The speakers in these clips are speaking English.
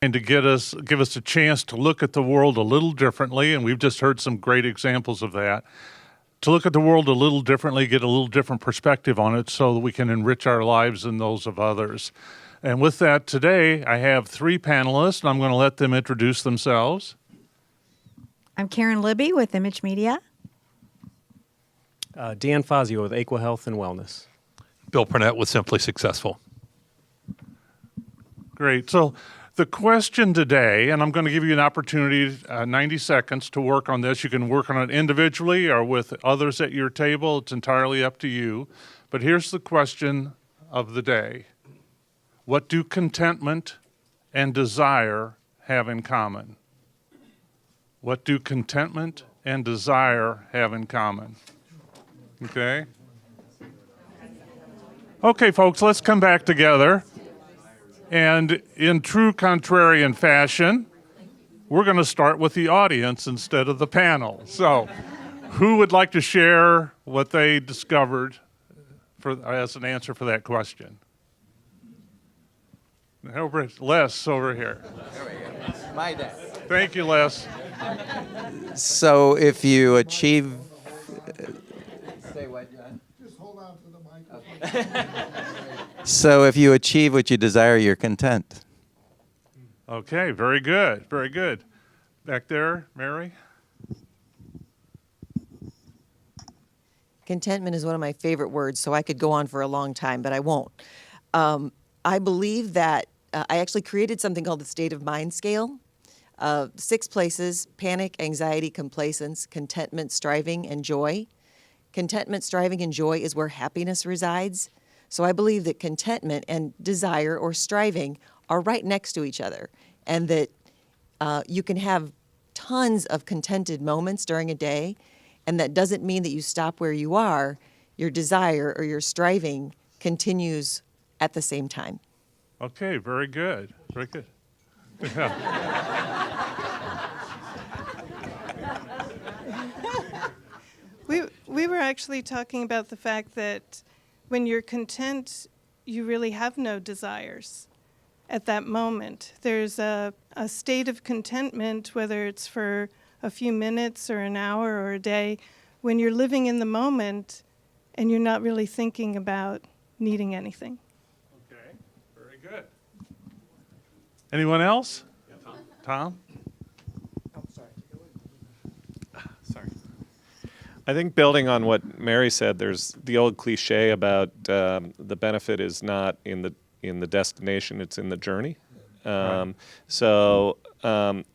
and to give us a chance to look at the world a little differently, and we've just heard some great examples of that. To look at the world a little differently, get a little different perspective on it so that we can enrich our lives and those of others. And with that, today I have three panelists, and I'm going to let them introduce themselves. I'm Karen Libby with Image Media. Dan Fazio with Aqua Health and Wellness. Bill Purnett with Simply Successful. Great. So the question today, and I'm going to give you an opportunity, 90 seconds to work on this. You can work on it individually or with others at your table. It's entirely up to you. But here's the question of the day. What do contentment and desire have in common? What do contentment and desire have in common? Okay? Okay, folks, let's come back together. And in true contrarian fashion, we're going to start with the audience instead of the panel. So, who would like to share what they discovered as an answer for that question? Les over here. There we go. My dad. Thank you, Les. So if you achieve... say what, John? Just hold on to the microphone. So if you achieve what you desire, you're content. Okay, very good, very good. Back there, Mary? Contentment is one of my favorite words, so I could go on for a long time, but I won't. I believe that I actually created something called the state of mind scale. 6 places: panic, anxiety, complacence, contentment, striving, and joy. Contentment, striving, and joy is where happiness resides. So I believe that contentment and desire or striving are right next to each other, and that you can have tons of contented moments during a day, and that doesn't mean that you stop where you are. Your desire or your striving continues at the same time. Okay, very good, very good. We were actually talking about the fact that when you're content, you really have no desires at that moment. There's a state of contentment, whether it's for a few minutes or an hour or a day, when you're living in the moment and you're not really thinking about needing anything. Okay, very good. Anyone else? Yeah, Tom? Sorry. I think building on what Mary said, there's the old cliche about the benefit is not in the destination, it's in the journey. So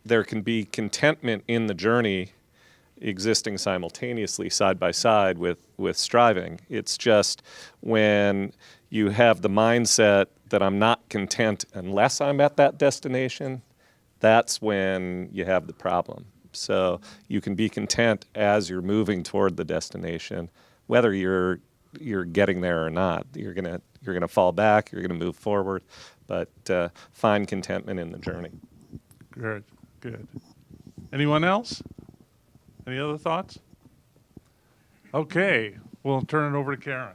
there can be contentment in the journey existing simultaneously side by side with striving. It's just when you have the mindset that I'm not content unless I'm at that destination, that's when you have the problem. So you can be content as you're moving toward the destination, whether you're getting there or not. You're gonna fall back. You're gonna move forward, but find contentment in the journey. Good, good. Anyone else? Any other thoughts? Okay, we'll turn it over to Karen.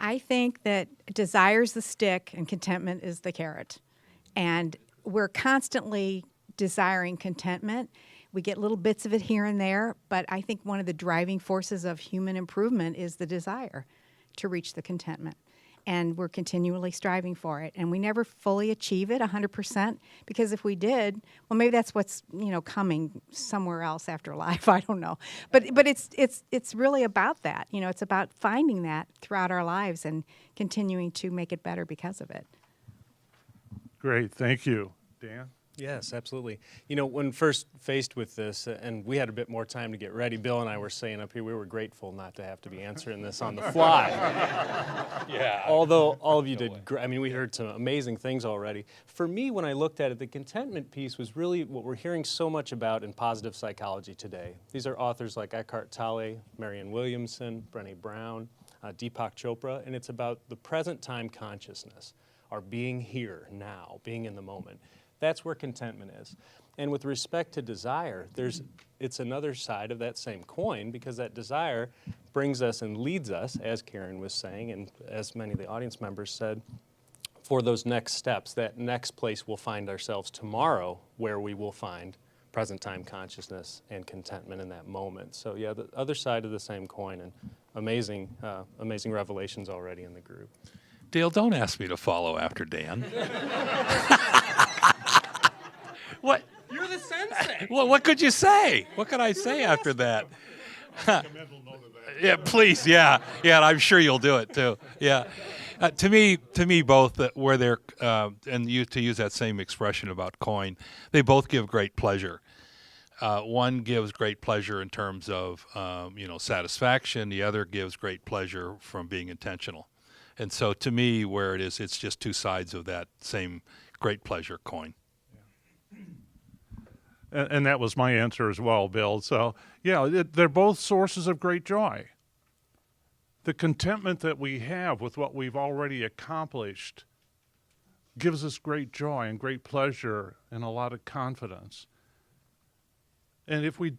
I think that desire's the stick and contentment is the carrot. And we're constantly desiring contentment. We get little bits of it here and there, but I think one of the driving forces of human improvement is the desire to reach the contentment. And we're continually striving for it. And we never fully achieve it 100%, because if we did, well, maybe that's what's, coming somewhere else after life. I don't know. But it's really about that. It's about finding that throughout our lives and continuing to make it better because of it. Great, thank you. Dan? Yes, absolutely. When first faced with this, and we had a bit more time to get ready, Bill and I were saying up here we were grateful not to have to be answering this on the fly. Yeah. Although all of you did great. I mean, we heard some amazing things already. For me, when I looked at it, the contentment piece was really what we're hearing so much about in positive psychology today. These are authors like Eckhart Tolle, Marianne Williamson, Brené Brown, Deepak Chopra, and it's about the present time consciousness, our being here now, being in the moment. That's where contentment is. And with respect to desire, it's another side of that same coin, because that desire brings us and leads us, as Karen was saying, and as many of the audience members said, for those next steps, that next place we'll find ourselves tomorrow, where we will find present time consciousness and contentment in that moment. So yeah, the other side of the same coin, and amazing revelations already in the group. Dale, don't ask me to follow after Dan. What? You're the sensei. What could you say? What could I say after that? Yeah, please. Yeah, and I'm sure you'll do it too. Yeah. To me, both where they're and to use that same expression about coin, they both give great pleasure. One gives great pleasure in terms of satisfaction. The other gives great pleasure from being intentional. And so, to me, where it is, it's just two sides of that same great pleasure coin. And that was my answer as well, Bill. So, yeah, they're both sources of great joy. The contentment that we have with what we've already accomplished gives us great joy and great pleasure and a lot of confidence. And if we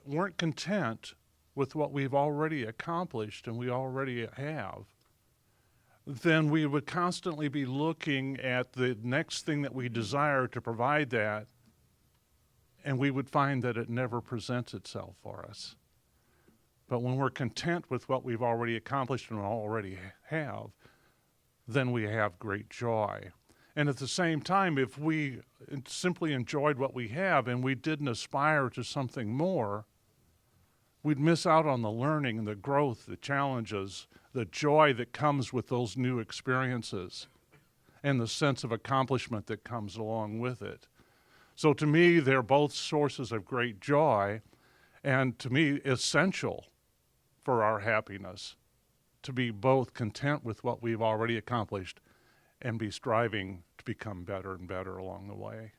weren't content with what we've already accomplished and we already have, then we would constantly be looking at the next thing that we desire to provide that, and we would find that it never presents itself for us. But when we're content with what we've already accomplished and already have, then we have great joy. And at the same time, if we simply enjoyed what we have and we didn't aspire to something more, we'd miss out on the learning, the growth, the challenges, the joy that comes with those new experiences, and the sense of accomplishment that comes along with it. So to me, they're both sources of great joy, and to me, essential for our happiness, to be both content with what we've already accomplished and be striving to become better and better along the way.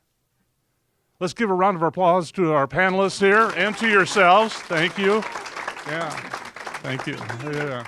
Let's give a round of applause to our panelists here and to yourselves. Thank you. Yeah, thank you. Yeah.